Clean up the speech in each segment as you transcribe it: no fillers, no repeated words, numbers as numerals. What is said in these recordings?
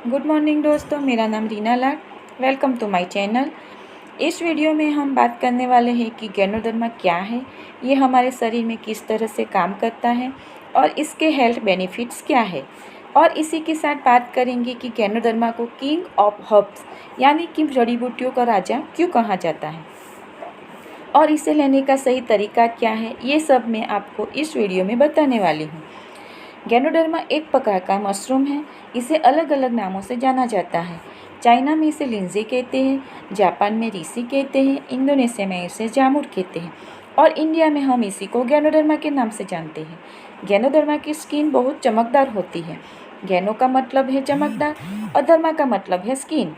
Good morning दोस्तों, मेरा नाम Reena Lad. Welcome to my channel. इस वीडियो में हम बात करने वाले हैं कि गैनोडर्मा क्या है, ये हमारे शरीर में किस तरह से काम करता है और इसके हेल्थ बेनिफिट्स क्या है। और इसी के साथ बात करेंगे कि गैनोडर्मा को किंग ऑफ हर्ब्स यानी कि जड़ी बूटियों का राजा क्यों कहा जाता है और इसे लेने का सही तरीका क्या है, ये सब मैं आपको इस वीडियो में बताने वाली हूँ। गैनोडर्मा एक प्रकार का मशरूम है। इसे अलग अलग नामों से जाना जाता है। चाइना में इसे लिंजी कहते हैं, जापान में रीसी कहते हैं, इंडोनेशिया में इसे जामुर कहते हैं और इंडिया में हम इसी को गैनोडर्मा के नाम से जानते हैं। गैनोडर्मा की स्किन बहुत चमकदार होती है। गैनो का मतलब है चमकदार और डर्मा का मतलब है स्किन,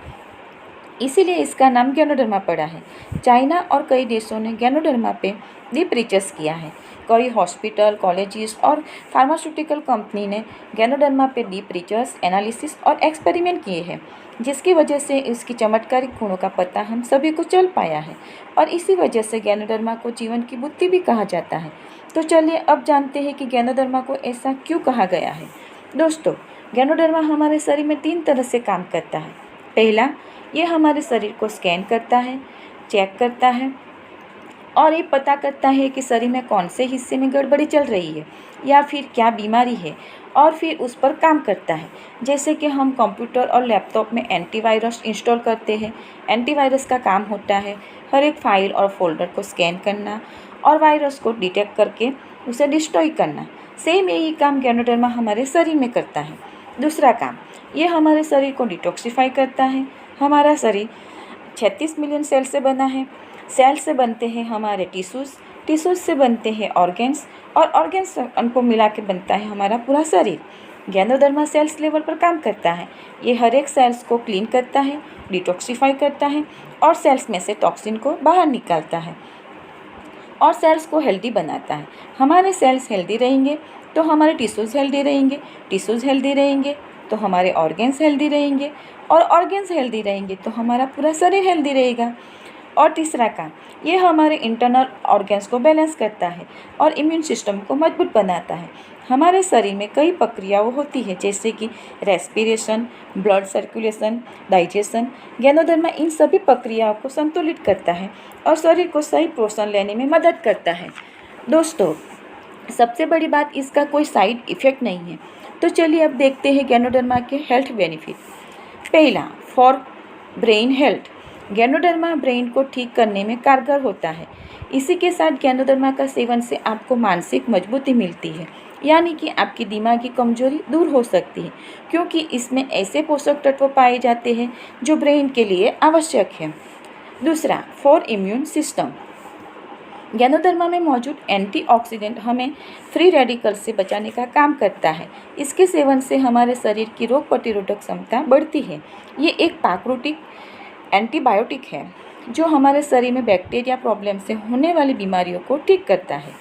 इसीलिए इसका नाम गैनोडर्मा पड़ा है। चाइना और कई देशों ने गैनोडर्मा पे डीप रिसर्च किया है। कई हॉस्पिटल, कॉलेजेस और फार्मास्यूटिकल कंपनी ने गैनोडर्मा पे डीप रिसर्च, एनालिसिस और एक्सपेरिमेंट किए हैं, जिसकी वजह से इसकी चमत्कारिक गुणों का पता हम सभी को चल पाया है और इसी वजह से गैनोडर्मा को जीवन की बुद्धि भी कहा जाता है। तो चलिए अब जानते हैं कि गैनोडर्मा को ऐसा क्यों कहा गया है। दोस्तों, गैनोडर्मा हमारे शरीर में 3 तरह से काम करता है। पहला, ये हमारे शरीर को स्कैन करता है, चेक करता है और ये पता करता है कि शरीर में कौन से हिस्से में गड़बड़ी चल रही है या फिर क्या बीमारी है और फिर उस पर काम करता है। जैसे कि हम कंप्यूटर और लैपटॉप में एंटीवायरस इंस्टॉल करते हैं। एंटीवायरस का काम होता है हर एक फाइल और फोल्डर को स्कैन करना और वायरस को डिटेक्ट करके उसे डिस्ट्रॉय करना। सेम यही काम गैनोडर्मा हमारे शरीर में करता है। दूसरा काम, ये हमारे शरीर को डिटॉक्सिफाई करता है। हमारा शरीर 36 मिलियन सेल से बना है। सेल से बनते हैं हमारे टिश्यूज़ से बनते हैं ऑर्गेन्स और ऑर्गेन्स उनको मिला के बनता है हमारा पूरा शरीर। गैनोडर्मा सेल्स लेवल पर काम करता है। ये हर एक सेल्स को क्लीन करता है, डिटॉक्सिफाई करता है और सेल्स में से टॉक्सिन को बाहर निकालता है और सेल्स को हेल्दी बनाता है। हमारे सेल्स हेल्दी रहेंगे तो हमारे टिश्यूज़ हेल्दी रहेंगे, टिश्यूज़ हेल्दी रहेंगे तो हमारे ऑर्गेन्स हेल्दी रहेंगे और ऑर्गेन्स हेल्दी रहेंगे तो हमारा पूरा शरीर हेल्दी रहेगा। और तीसरा काम, ये हमारे इंटरनल ऑर्गेन्स को बैलेंस करता है और इम्यून सिस्टम को मजबूत बनाता है। हमारे शरीर में कई प्रक्रियाएं होती है, जैसे कि respiration, blood circulation, digestion. Ganoderma इन सभी प्रक्रियाओं को संतुलित करता है और शरीर को सही पोषण लेने में मदद करता है। दोस्तों, सबसे बड़ी बात, इसका कोई साइड इफ़ेक्ट नहीं है। तो चलिए अब देखते हैं गैनोडर्मा के हेल्थ बेनिफिट। पहला, for brain health. Ganoderma brain को ठीक करने में कारगर होता है। इसी के साथ गैनोडर्मा का सेवन से आपको मानसिक मजबूती मिलती है, यानी कि आपकी दिमागी कमजोरी दूर हो सकती है, क्योंकि इसमें ऐसे पोषक तत्व पाए जाते हैं जो ब्रेन के लिए आवश्यक है। दूसरा, फॉर इम्यून सिस्टम। गैनोडर्मा में मौजूद एंटीऑक्सीडेंट हमें फ्री रेडिकल से बचाने का काम करता है। इसके सेवन से हमारे शरीर की रोग प्रतिरोधक क्षमता बढ़ती है। ये एक प्राकृतिक एंटीबायोटिक है जो हमारे शरीर में बैक्टीरिया प्रॉब्लम से होने वाली बीमारियों को ठीक करता है।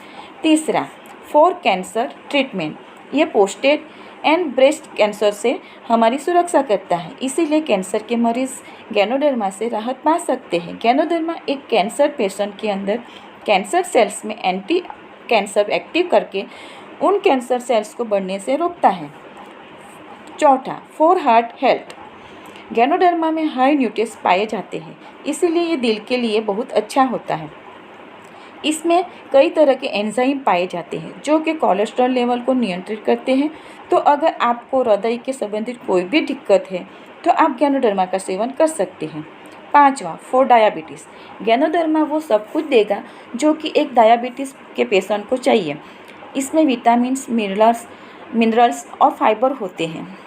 तीसरा, फॉर कैंसर ट्रीटमेंट। ये प्रोस्टेट एंड ब्रेस्ट कैंसर से हमारी सुरक्षा करता है, इसीलिए कैंसर के मरीज गैनोडर्मा से राहत पा सकते हैं। गैनोडर्मा एक कैंसर पेशेंट के अंदर कैंसर सेल्स में एंटी कैंसर एक्टिव करके उन कैंसर सेल्स को बढ़ने से रोकता है। चौथा, फॉर हार्ट हेल्थ। गैनोडर्मा में हाई न्यूट्रिएंट्स पाए जाते हैं, इसीलिए ये दिल के लिए बहुत अच्छा होता है। इसमें कई तरह के एंजाइम पाए जाते हैं जो कि कोलेस्ट्रॉल लेवल को नियंत्रित करते हैं। तो अगर आपको हृदय के संबंधित कोई भी दिक्कत है तो आप गैनोडर्मा का सेवन कर सकते हैं। पाँचवा, फॉर डायबिटीज़। गैनोडर्मा वो सब कुछ देगा जो कि एक डायबिटीज़ के पेशेंट को चाहिए। इसमें विटामिन्स, मिनरल्स और फाइबर होते हैं।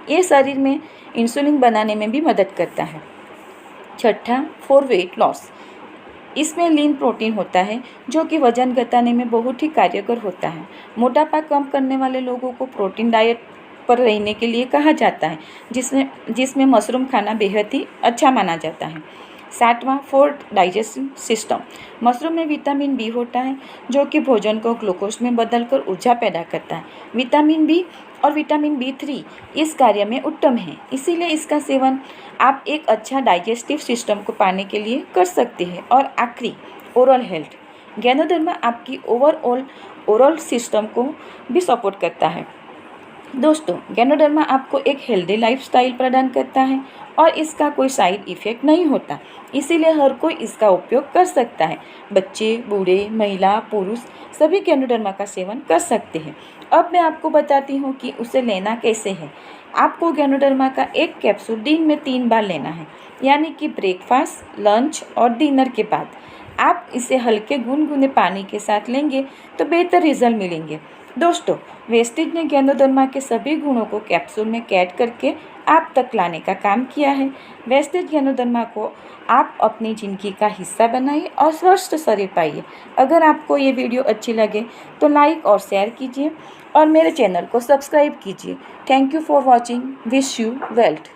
ये शरीर में इंसुलिन बनाने में भी मदद करता है। छठा, फॉर वेट लॉस। इसमें लीन प्रोटीन होता है जो कि वजन घटाने में बहुत ही कारगर होता है। मोटापा कम करने वाले लोगों को प्रोटीन डाइट पर रहने के लिए कहा जाता है, जिसमें मशरूम खाना बेहद ही अच्छा माना जाता है। सातवां, फॉर डाइजेस्टिव सिस्टम। मशरूम में विटामिन बी होता है जो कि भोजन को ग्लूकोज में बदलकर ऊर्जा पैदा करता है। विटामिन बी और विटामिन B3 इस कार्य में उत्तम है, इसीलिए इसका सेवन आप एक अच्छा डाइजेस्टिव सिस्टम को पाने के लिए कर सकते हैं। और आखिरी, ओरल हेल्थ। गैनोडर्मा आपकी ओवरऑल ओरल सिस्टम को भी सपोर्ट करता है। दोस्तों, गैनोडर्मा आपको एक हेल्दी लाइफस्टाइल प्रदान करता है और इसका कोई साइड इफ़ेक्ट नहीं होता, इसीलिए हर कोई इसका उपयोग कर सकता है। बच्चे, बूढ़े, महिला, पुरुष सभी गैनोडर्मा का सेवन कर सकते हैं। अब मैं आपको बताती हूँ कि उसे लेना कैसे है। आपको गैनोडर्मा का एक कैप्सूल दिन में 3 बार लेना है, यानी कि ब्रेकफास्ट, लंच और डिनर के बाद। आप इसे हल्के गुनगुने पानी के साथ लेंगे तो बेहतर रिजल्ट मिलेंगे। दोस्तों, वेस्टेज ने गैनोडर्मा के सभी गुणों को कैप्सूल में कैद करके आप तक लाने का काम किया है। वेस्टेज गैनोडर्मा को आप अपनी ज़िंदगी का हिस्सा बनाइए और स्वस्थ शरीर पाइए। अगर आपको ये वीडियो अच्छी लगे तो लाइक और शेयर कीजिए और मेरे चैनल को सब्सक्राइब कीजिए। Thank you for watching. Wish you wealth.